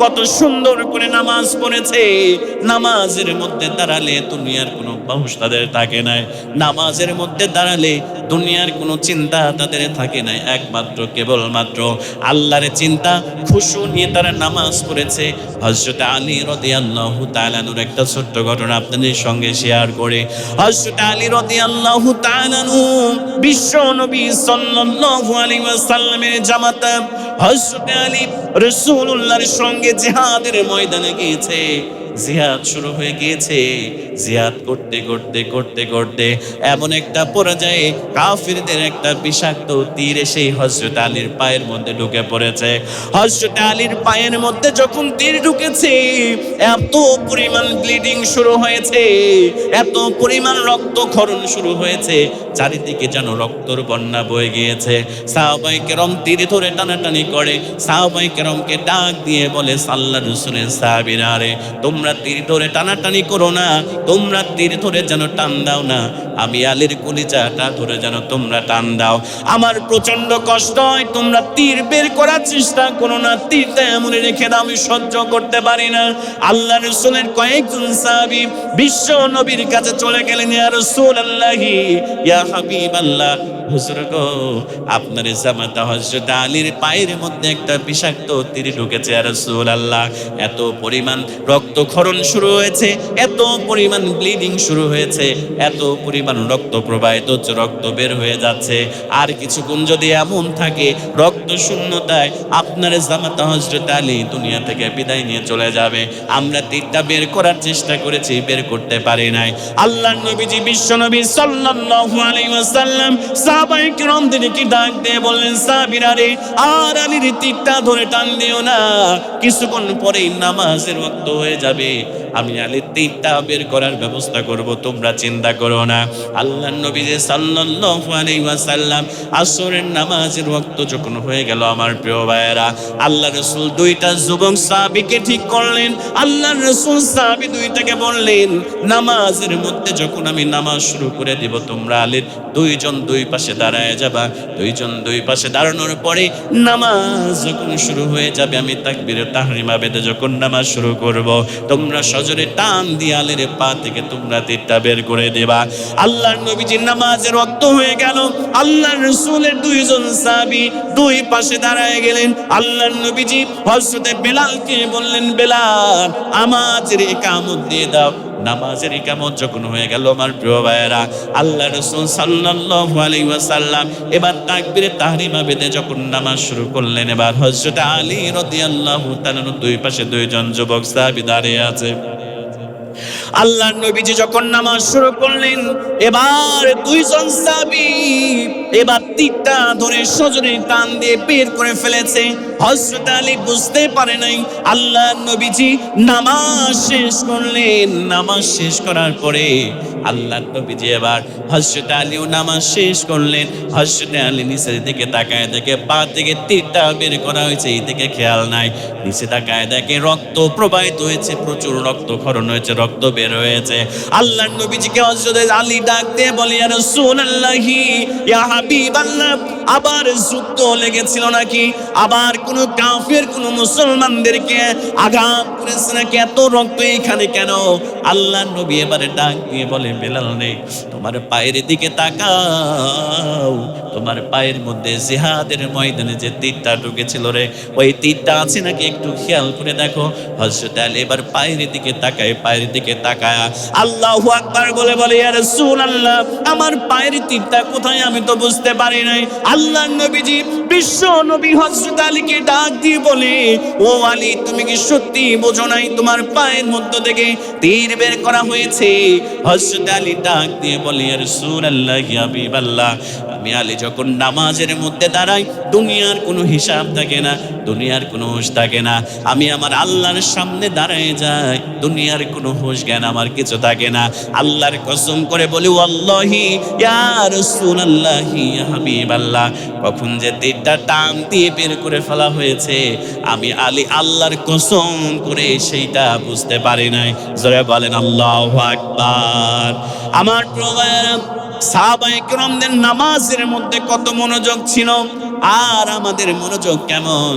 কত সুন্দর করে নামাজ পড়েছে। নামাজের মধ্যে দাঁড়ালে দুনিয়ার কোনো বাহুস তাদের থাকে নাই, নামাজের মধ্যে দাঁড়ালে দুনিয়ার কোনো চিন্তা তাদের থাকে নাই, একমাত্র কেবলমাত্র আল্লাহর চিন্তা, খুশু নিয়ে তারা নামাজ পড়েছে। হযরত আলী রাদিয়াল্লাহু তাআলা আনহুর একটা ছোট্ট ঘটনা আপনাদের সঙ্গে শেয়ার করে। হযরত আলী রাদিয়াল্লাহু তাআলা আনহু বিশ্ব নবী সাল্লাল্লাহু আলাইহি ওয়াসাল্লামের জামাতা হযরত আলী রাসূলুল্লাহর সঙ্গে জিহাদের ময়দানে গিয়েছে। জিহাদ শুরু হয়ে গিয়েছে। জিহাদ করতে করতে করতে করতে এমন একটা পর্যায়ে কাফিরদের একটা বিষাক্ত তীর এসে হযরত আলীর পায়ের মধ্যে ঢুকে পড়েছে। হযরত আলীর পায়ের মধ্যে যখন তীর ঢুকেছে, এত পরিমাণ ব্লিডিং শুরু হয়েছে, এত পরিমাণ রক্তক্ষরণ শুরু হয়েছে, চারিদিকে যেন রক্তর বন্যা বয়ে গিয়েছে। সাহাবায়ে কেরাম তীর ধরে টানাটানি করে। সাহাবায়ে কেরামকে ডাক দিয়ে বলে, আল্লাহর রাসূলের সাহাবীরা রে, তোমরা তীর ধরে টানাটানি করো না, তোমরা তীর ধরে যেন টান দাও না, আমি আলীর কলিজাটা ধরে যেন তোমরা টান দাও। আমার প্রচন্ড কষ্ট হয়, তোমরা তীর বের করার চেষ্টা করো না, তীরটা এমন রেখে দাও, আমি সহ্য করতে পারি না। আল্লাহর রাসূলের কয়েকজন সাহাবী বিশ্ব নবীর কাছে চলে গেলেন, ইয়া রাসূলুল্লাহি, ইয়া হাবিবাল্লাহ, হুজুর গো, আপনার জামাতা হযরত আলীর পায়ের মধ্যে একটা বিষাক্ত তীর ঢুকেছে ইয়া রাসূলুল্লাহ। এত পরিমাণ রক্তক্ষরণ শুরু হয়েছে, এত পরিমাণ ব্লিডিং শুরু হয়েছে, এত পরিমাণ রক্ত প্রবাহিত হচ্ছে, রক্ত বের হয়ে যাচ্ছে। আর কিছুক্ষণ যদি এমন থাকে, রক্ত শূন্যতায় আপনার জামাতা হযরত আলী দুনিয়া থেকে বিদায় নিয়ে চলে যাবে। আমরা তীরটা বের করার চেষ্টা করেছি, বের করতে পারি নাই। আল্লাহর নবীজি বিশ্ব নবী সাল্লাল্লাহু আলাইহি ওয়াসাল্লাম সাহাবায়ে কেরামদেরকে ডাক দিয়ে বললেন, সাহাবীরা রে, আর আলীর তীরটা ধরে টান দিও না, কিছুক্ষণ পরেই নামাজের ওয়াক্ত হয়ে যাবে, আমি আলীর তীরটা বের করার ব্যবস্থা করব, তোমরা চিন্তা করো না। আল্লাহর নবী সাল্লাল্লাহু আলাইহি ওয়াসাল্লাম আসরের নামাজের ওয়াক্ত যখন হয়ে গেল, আমার প্রিয় ভাইয়েরা, আল্লাহর রাসূল দুইটা যুবক সাহাবীকে ঠিক করলেন। আল্লাহর রাসূল সাহাবী দুইটাকে বললেন, নামাজের মধ্যে যখন আমি নামাজ শুরু করে দিব, তোমরা আলীর দুইজন দুই পাশে দাঁড়ায় যাবা। দুইজন দুই পাশে দাঁড়ানোর পরে নামাজ যখন শুরু হয়ে যাবে, আমি তাকবীরে তাহরিমা বেঁধে যখন নামাজ শুরু করব, তোমরা সজোরে টান দিয়ে আলীর পা থেকে তোমরা তীরটা বের করে দেবা। আল্লাহর নবীজির নামাজের ওয়াক্ত হয়ে গেল। আল্লাহর রাসূলের দুইজন সাহাবী দুই পাশে দাঁড়ায় গেলেন। আল্লাহর নবীজি হযরতে বেলালকে বললেন, বেলাল আমাদের ইকামত দিয়ে দাও। নামাজের ইকামত যখন হয়ে গেল আমার প্রিয় ভাইয়েরা, আল্লাহ রাসূল সাল্লাল্লাহু আলাইহি ওয়াসাল্লাম এবার তাকবীরে তাহরিমা বেঁধে যখন নামাজ শুরু করলেন, এবার হযরত আলী রাদিয়াল্লাহু তাআলা দুই পাশে দুইজন যুবক সাহাবী দাঁড়িয়ে আছে। আল্লাহর নবীজি যখন নামাজ শুরু করলেন, এবার দুইজন সাহাবী এবার তীরটা ধরে সজরে টান দিয়ে বের করে ফেলেছে। হযরত আলী বুঝতে পারে নাই। আল্লাহর নবীজি নামাজ শেষ করলেন। নামাজ শেষ করার পরে আল্লাহর নবীজি এবার হযরত আলীও নামাজ শেষ করলেন। হযরত আলী নিচের দিকে তাকায় দেখে পা থেকে তীরটা বের করা হয়েছে, এই দিকে খেয়াল নাই। নিচে তাকায় দেখে রক্ত প্রবাহিত হয়েছে, প্রচুর রক্তক্ষরণ হয়েছে, রক্ত বের হয়েছে। আল্লাহর নবীজিকে হযরত আলী ডাক দিয়ে বলে, ইয়া রাসূলুল্লাহি, ইয়া হাবিবাল্লাহ, আবার যুদ্ধ লেগেছিল নাকি? আবার কোন কাফের কোন মুসলমানদেরকে আঘাত করেছে নাকি? এত রক্ত এখানে কেন? আল্লাহর নবী এবারে ডাক দিয়ে বলে, বেলাল নে, তোমার পায়ের দিকে তাকাও। তোমার পায়ের মধ্যে জিহাদের ময়দানে যে তীরটা ঢুকেছিল রে, ওই তীরটা আছে নাকি একটু খেয়াল করে দেখো। হযরত আলী এবার পায়ের দিকে তাকায়, পায়ের দিকে তাকায় আল্লাহু আকবার বলে বলে, ইয়া রাসূলুল্লাহ, আমার পায়ের তীরটা কোথায় আমি তো বুঝতে পারি নাই। আল্লাহর নবীজি বিশ্ব নবী হযরত আলীকে ডাক দিয়ে বলে, ও আলী, তুমি কি সত্যি বোঝো নাই তোমার পায়ের মধ্য থেকে তীর বের করা হয়েছে? হযরত আলী ডাক দিয়ে বলে, ইয়া রাসূলুল্লাহ, ইয়া হাবিবাল্লাহ, আমি আলী যখন নামাজের মধ্যে দাঁড়াই, দুনিয়ার কোনো হিসাব থাকে না, দুনিয়ার কোনো হুঁশ থাকে না। আমি আমার আল্লাহর সামনে দাঁড়ায় যাই, দুনিয়ার কোনো হুঁশ জ্ঞান আমার কিছু থাকে না। আল্লাহর কসম করে বলি, ওয়াল্লাহি ইয়া রাসূলুল্লাহ, ইয়া হাবিবাল্লাহ, কখন যে তীরটা টান দিয়ে বের করে ফেলা হয়েছে, আমি আলী আল্লাহর কসম করে সেইটা বুঝতে পারি নাই। জোরে বলেন আল্লাহু আকবার। আমার প্রভু সাহাবায়ে কেরামদের নামাজের মধ্যে কত মনোযোগ ছিল, আর আমাদের মনোযোগ কেমন?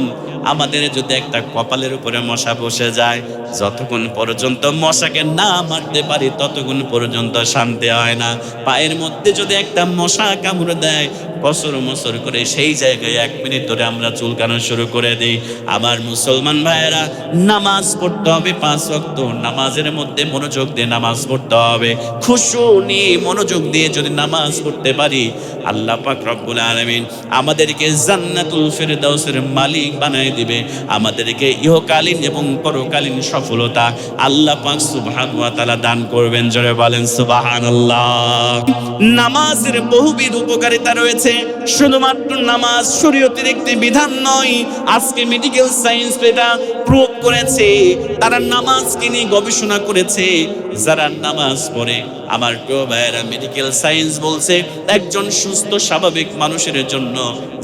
আমাদের যদি একটা কপালের উপরে মশা বসে যায়, যতক্ষণ পর্যন্ত মশাকে না মারতে পারি ততক্ষণ পর্যন্ত শান্তি হয় না। পায়ের মধ্যে যদি একটা মশা কামড় দেয়, কসর মসর করে সেই জায়গায় 1 মিনিট ধরে আমরা চুলকানো শুরু করে দিই। আমার মুসলমান ভাইয়েরা, নামাজ পড়তে হবে 5 ওয়াক্ত। নামাজের মধ্যে মনোযোগ দিয়ে নামাজ পড়তে হবে, খুশু নিয়ে মনোযোগ দিয়ে যদি নামাজ পড়তে পারি, আল্লাহ পাক রব্বুল আলামিন আমাদেরকে জান্নাতুল ফেরদাউসের মালিক বানায় দিবে। আমাদেরকে ইহকালীন এবং পরকালীন সফলতা আল্লাহ পাক সুবহানাহু ওয়া তাআলা দান করবেন। জোরে বলেন সুবহানাল্লাহ। নামাজের বহুবিধ উপকারিতা রয়েছে। শুধুমাত্র নামাজ শরীয়তের একটি বিধান নয়, আজকে মেডিকেল সায়েন্স এটা প্রুভ করেছে। তারা নামাজকে নিয়ে গবেষণা করেছে। যারা নামাজ পড়ে, আমার প্রিয় ভাইয়েরা, মেডিকেল সায়েন্স বলছে একজন সুস্থ স্বাভাবিক মানুষের জন্য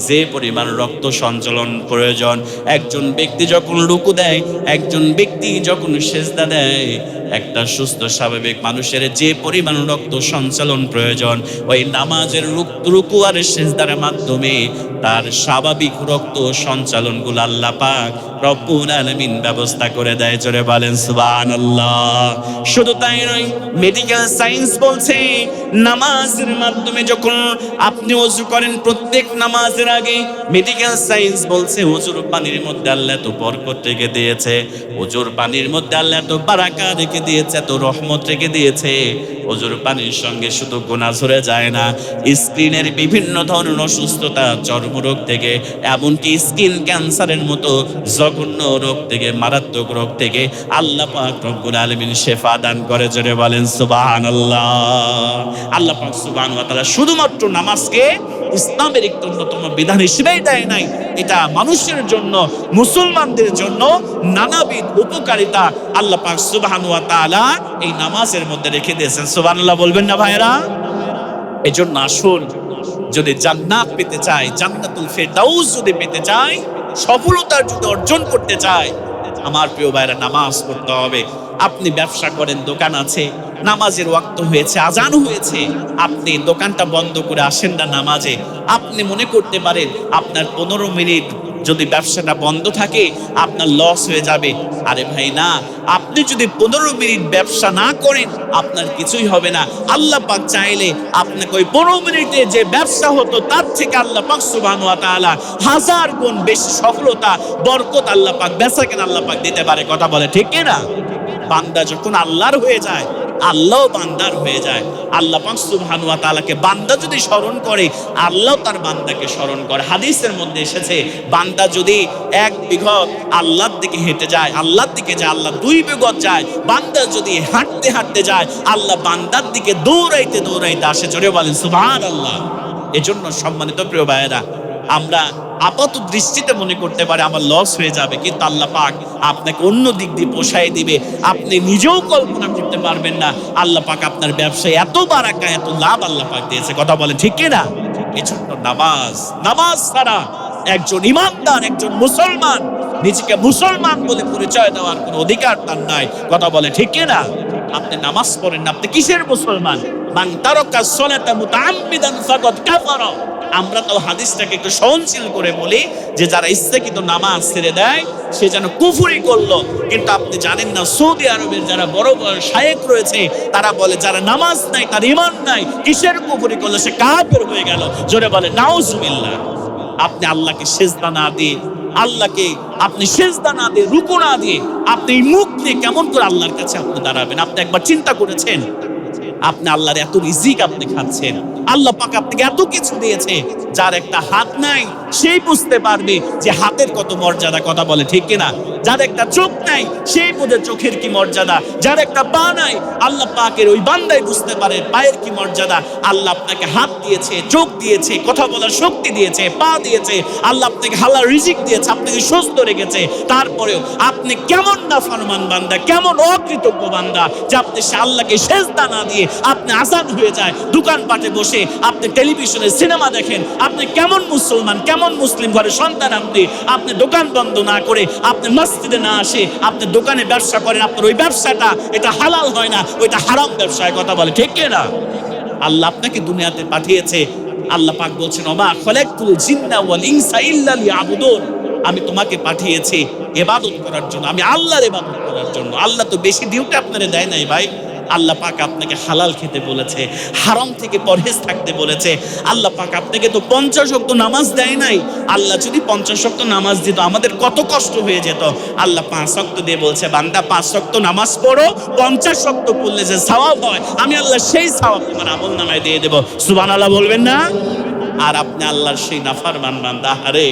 যে পরিমাণ রক্ত সঞ্চালন প্রয়োজন, একজন ব্যক্তি যখন রুকু দেয়, একজন ব্যক্তি যখন সেজদা দেয়, একটা সুস্থ স্বাভাবিক মানুষের যে পরিমাণ রক্ত সঞ্চালন প্রয়োজন, ওই নামাজের রুকু আর সেজদার মাধ্যমে তার স্বাভাবিক রক্ত সঞ্চালনগুলো আল্লাহ পাক রব্বুল আলামিন ব্যবস্থা করে দেয়। জোরে বলেন সুবহানাল্লাহ। শুধু তাই নয়, মেডিকেল সায়েন্স বলছে নামাজের মাধ্যমে যখন আপনি ওযু করেন, প্রত্যেক নামাজের আগে মেডিকেল সায়েন্স বলছে ওযুর পানির মধ্যে আল্লাহ এত বরকত রেখে দিয়েছে, ওযুর পানির মধ্যে আল্লাহ এত বারাকা রেখে দিয়েছে, এত রহমত রেখে দিয়েছে। ওযুর পানির সঙ্গে শুধু গুনাহ ঝরে যায় না, স্কিনের বিভিন্ন ধরনের অসুস্থতা, চর্মরোগ থেকে এমনকি স্কিন ক্যান্সারের মতো জঘন্য রোগ থেকে, মারাত্মক রোগ থেকে আল্লাহ পাক রব্বুল আলামিন শেফা দান করে। জোরে বলেন সুবহানাল্লাহ। আল্লাহ পাক সুবহানাহু ওয়া তাআলা শুধুমাত্র নামাজকে ইসলামের একটি অন্যতম বিধান হিসেবেই দেয় নাই, এটা মানুষের জন্য, মুসলমানদের জন্য নানাবিধ উপকারিতা আল্লাহ পাক সুবহানাহু ওয়া তাআলা এই নামাজের মধ্যে রেখে দিয়েছেন। সুবহানাল্লাহ বলবেন না ভাইরা? এজন্য আসুন, যদি জান্নাত পেতে চাই, জান্নাতুল ফেরদাউস যদি পেতে চাই, সফলতা যদি অর্জন করতে চাই, আমার প্রিয় ভাইরা, নামাজ পড়তে হবে। আপনি ব্যবসা করেন, দোকান আছে, নামাজের ওয়াক্ত হয়েছে, আজান হয়েছে, আপনি দোকানটা বন্ধ করে আসেন না নামাজে। আপনি মনে করতে পারেন আপনার 15 মিনিট যদি ব্যবসাটা বন্ধ থাকে আপনার লস হয়ে যাবে। আরে ভাই না, আপনি যদি 15 মিনিট ব্যবসা না করেন আপনার কিছুই হবে না। আল্লাহ পাক চাইলে আপনাকে ওই 15 মিনিটে যে ব্যবসা হতো তার থেকে আল্লাহ পাক সুবহানাহু ওয়া তাআলা 1000 গুণ বেশি সফলতা, বরকত আল্লাহ পাক, বেচাকেনা আল্লাহ পাক দিতে পারে। কথা বলে ঠিক কিনা? বান্দা যখন আল্লাহর হয়ে যায়, আল্লাহ বান্দার হয়ে যায়। আল্লাহ পাক সুবহানাহু ওয়া তাআলাকে বান্দা যদি স্মরণ করে, আল্লাহ তার বান্দাকে স্মরণ করে। হাদিসের মধ্যে এসেছে, বান্দা যদি 1 বিঘত আল্লাহর দিকে হেঁটে যায়, আল্লাহর দিকে যায়, আল্লাহ 2 বিঘত যায়। বান্দা যদি হাঁটতে হাঁটতে যায়, আল্লাহ বান্দার দিকে দৌড়াইতে দৌড়াইতে আসে। জোরে বলেন সুবহানাল্লাহ। এজন্য সম্মানিত প্রিয় ভাইয়েরা, আমরা আপাত দৃষ্টিতে মনে করতে পারে আমার লস হয়ে যাবে, কিন্তু আল্লাহ পাক আপনাকে অন্য দিক দিয়ে পোষায় দিবে। আপনি নিজেও কল্পনা করতে পারবেন না আল্লাহ পাক আপনার ব্যবসায় এত বারাকা, এত লাভ আল্লাহ পাক দিয়েছে। কথা বলে ঠিক কিনা? এজন্য নামাজ ছাড়া একজন ইমানদার, একজন মুসলমান নিজেকে মুসলমান বলে পরিচয় দেওয়ার কোনো অধিকার তার নাই। কথা বলে ঠিক কিনা? আপনি নামাজ পড়েন না, আপনি কিসের মুসলমান? মান তারাকা সলাতা মুতাআম্মিদান ফাকাদ কাফারা। আমরা তো হাদিসটাকে একটু সহনশীল করে বলি যে যারা ইচ্ছাকৃত নামাজ ছেড়ে দেয় সে যেন কুফরি করলো। কিন্তু আপনি জানেন না, সৌদি আরবের যারা বড় বড় শায়েখ রয়েছে তারা বলে যারা নামাজ নাই তার ঈমান নাই, কিসের কুফরি করলো? সে কাফের হয়ে গেল। জোরে বলে নাউজুবিল্লাহ। আপনি আল্লাহকে সেজদা না দিয়ে, আল্লাহকে আপনি সেজদা না দিয়ে, রুকু না দিয়ে, আপনি মুখ দিয়ে কেমন করে আল্লাহর কাছে আপনি দাঁড়াবেন? আপনি একবার চিন্তা করেছেন? আপনি আল্লাহর এত রিজিক আপনি খাচ্ছেন, আল্লাহ পাক আপনাকে এত কিছু দিয়েছে। যার একটা হাত নাই সেই বুঝতে পারবে যে হাতের কত মর্যাদা। কথা বলে ঠিক কিনা? যার একটা চোখ নাই সেই বোঝে চোখের কি মর্যাদা। যার একটা পা নাই আল্লাহ পাকের ওই বান্দাই বুঝতে পারে পায়ের কি মর্যাদা। আল্লাহ আপনাকে হাত দিয়েছে, চোখ দিয়েছে, কথা বলার শক্তি দিয়েছে, পা দিয়েছে, আল্লাহ আপনাকে হালাল রিজিক দিয়েছে, আপনাকে সুস্থ রেখেছে। তারপরেও আপনি কেমন নাফরমান বান্দা, কেমন অকৃতজ্ঞ বান্দা যে আপনি সে আল্লাহকে সেজদা না দিয়ে আপনি আজান হয়ে যায়, দোকানপাটে বসে আপনি টেলিভিশনে সিনেমা দেখেন। আপনি কেমন মুসলমান, কেমন মুসলিম ঘরে সন্তান আপনি দোকান বন্ধ না করে আপনি মসজিদে না আসে আপনি দোকানে ব্যবসা করেন। আপনার ওই ব্যবসাটা এটা হালাল হয় না, ওইটা হারাম ব্যবসায়। কথা বলে ঠিক কিনা? আল্লাহ আপনাকে দুনিয়াতে পাঠিয়েছে। আল্লাহ পাক বলছেন, ওমা খলাকতুল জিন্না ওয়াল ইনসা ইল্লা লিয়াবুদুন। আমি তোমাকে পাঠিয়েছি ইবাদত করার জন্য, আমি আল্লাহর ইবাদত করার জন্য। আল্লাহ তো বেশি ডিউটি আপনারে দেয় নাই ভাই। আল্লাহ পাক আপনাকে হালাল খেতে বলেছে, হারাম থেকে পরহেজ থাকতে বলেছে। আল্লাহ পাক আপনাকে তো 50 ওয়াক্ত নামাজ দেয় নাই। আল্লাহ যদি 50 ওয়াক্ত নামাজ দিত আমাদের কত কষ্ট হয়ে যেত। আল্লাহ 5 ওয়াক্ত দিয়ে বলছে, বান্দা 5 ওয়াক্ত নামাজ পড়ো, 50 ওয়াক্ত পড়লে যে সওয়াব হয় আমি আল্লাহ সেই সওয়াব তোমার আমলনামায় দিয়ে দেব। সুবহানাল্লাহ বলবেন না? আর আপনি আল্লাহর সেই নাফরমান বান্দা, আরে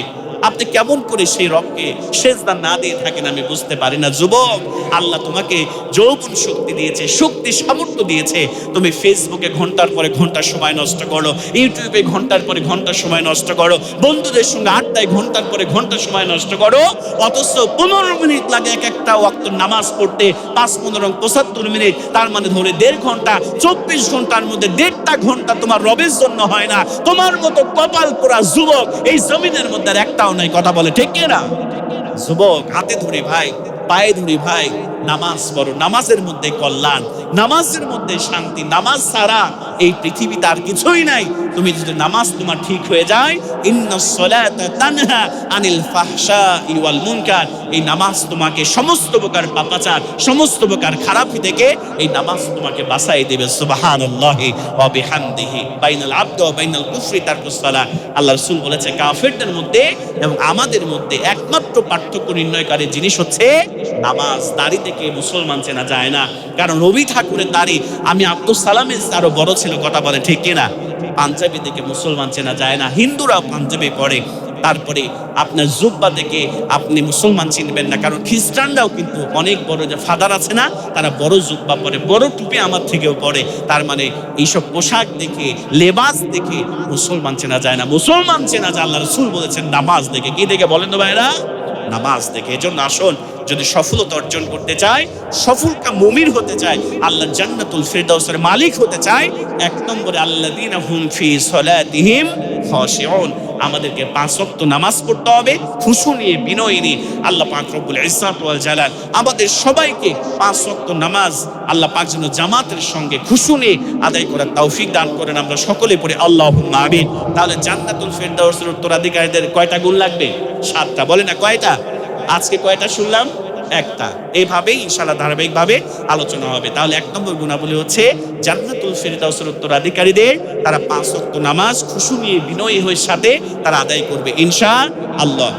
আপনি কেমন করে সেই রবকে সেজদা না দিয়ে থাকেন আমি বুঝতে পারি না। যুবক, আল্লাহ তোমাকে যৌবন শক্তি দিয়েছে, শক্তি সামর্থ্য দিয়েছে। তুমি ফেসবুকে ঘন্টার পরে ঘন্টা সময় নষ্ট করো, ইউটিউবে ঘন্টার পরে ঘন্টা সময় নষ্ট করো, বন্ধুদের সঙ্গে আড্ডায় ঘন্টার পরে ঘন্টা সময় নষ্ট করো। অথচ 15 মিনিট লাগে এক একটা ওয়াক্ত নামাজ পড়তে, 5 15 75 মিনিট, তার মানে ধরে 1.5 ঘন্টা। 24 ঘন্টার মধ্যে 1.5টা ঘন্টা তোমার রবের জন্য হয় না। তোমার মতো কপাল পোড়া যুবক এই জমিনের মধ্যে একটা নাই। কথা বলে ঠিক কিনা? যুবক, হাতে ধরি ভাই, পায়ে ধরি ভাই, নামাজ পড়ো। নামাজের মধ্যে কল্যাণ, নামাজের মধ্যে শান্তি। নামাজ ছাড়া এই পৃথিবীতে আর কিছুই নাই। তুমি যদি নামাজ তোমার ঠিক হয়ে যায়, ইন্নাস সালাতা তানহা আনিল ফাহশাই ওয়াল মুনকার, এই নামাজ তোমাকে সমস্ত প্রকার পাপাচার, সমস্ত প্রকার খারাপি থেকে এই নামাজ তোমাকে বাঁচাই দেবে। সুবহানাল্লাহি ওয়া বিহামদিহি বাইনাল আবদি ওয়া বাইনাল কুফরি তারকুস সালাহ। আল্লাহ রাসূল বলেছে, কাফেরদের মধ্যে এবং আমাদের মধ্যে একমাত্র পার্থক্য নির্ণয়কারী জিনিস হচ্ছে নামাজ। দাড়ি থেকে মুসলমান চেনা যায় না, কারণ রবি ঠাকুরের দাড়ি আমি আব্দুল সালামের আরো বড় ছিল। কথা বলে ঠিক কিনা? পাঞ্জাবি থেকে মুসলমান চেনা যায় না, হিন্দুরাও পাঞ্জাবি পরে। তারপরে আপনার জুব্বা থেকে আপনি মুসলমান চিনবেন না, কারণ খ্রিস্টানরাও কিন্তু অনেক বড় যে ফাদার আছে না, তারা বড় জুব্বা পরে, বড় টুপি আমার থেকেও পরে। তার মানে এইসব পোশাক দেখে, লেবাস দেখে মুসলমান চেনা যায় না। মুসলমান চেনা যায় আল্লাহ রাসূল বলেছেন নামাজ দেখে। কি দেখে বলেন তো ভাইরা? নামাজ দেখে। এজন্য আসুন, যদি সফলতা অর্জন করতে চাই, সফলকা মুমির হতে চাই, আল্লাহ জান্নাতুল ফিরদাউসের মালিক হতে চাই, 1 নম্বরে আল্লাযীনা হুম ফি সলাতিহিম খাশিউন, আমাদেরকে 5 ওয়াক্ত নামাজ পড়তে হবে খুশু নিয়ে, বিনয় নিয়ে। আল্লাহ পাক রব্বুল ইজ্জত ওয়াল জালাল আমাদের সবাইকে 5 ওয়াক্ত নামাজ আল্লাহ পাক যেন জামাতের সঙ্গে খুশু নিয়ে আদায় করার তৌফিক দান করেন। আমরা সকলে পড়ি আল্লাহুম্মা আমিন। তাহলে জান্নাতুল ফেরদাউসের উত্তরাধিকারীদের কয়টা গুণ লাগবে? 7টা। বলে না কয়টা? আজকে কয়টা শুনলাম? একটা। এইভাবেই ইনশাআল্লাহ ধারাবাহিকভাবে আলোচনা হবে। তাহলে 1 নম্বর গুণাবলী হচ্ছে জান্নাতুল ফেরদাউসের উত্তরাধিকারীদের তারা 5 ওয়াক্ত নামাজ খুশু নিয়ে, বিনয়ী হয়ে সাথে তারা আদায় করবে ইনশাআল্লাহ।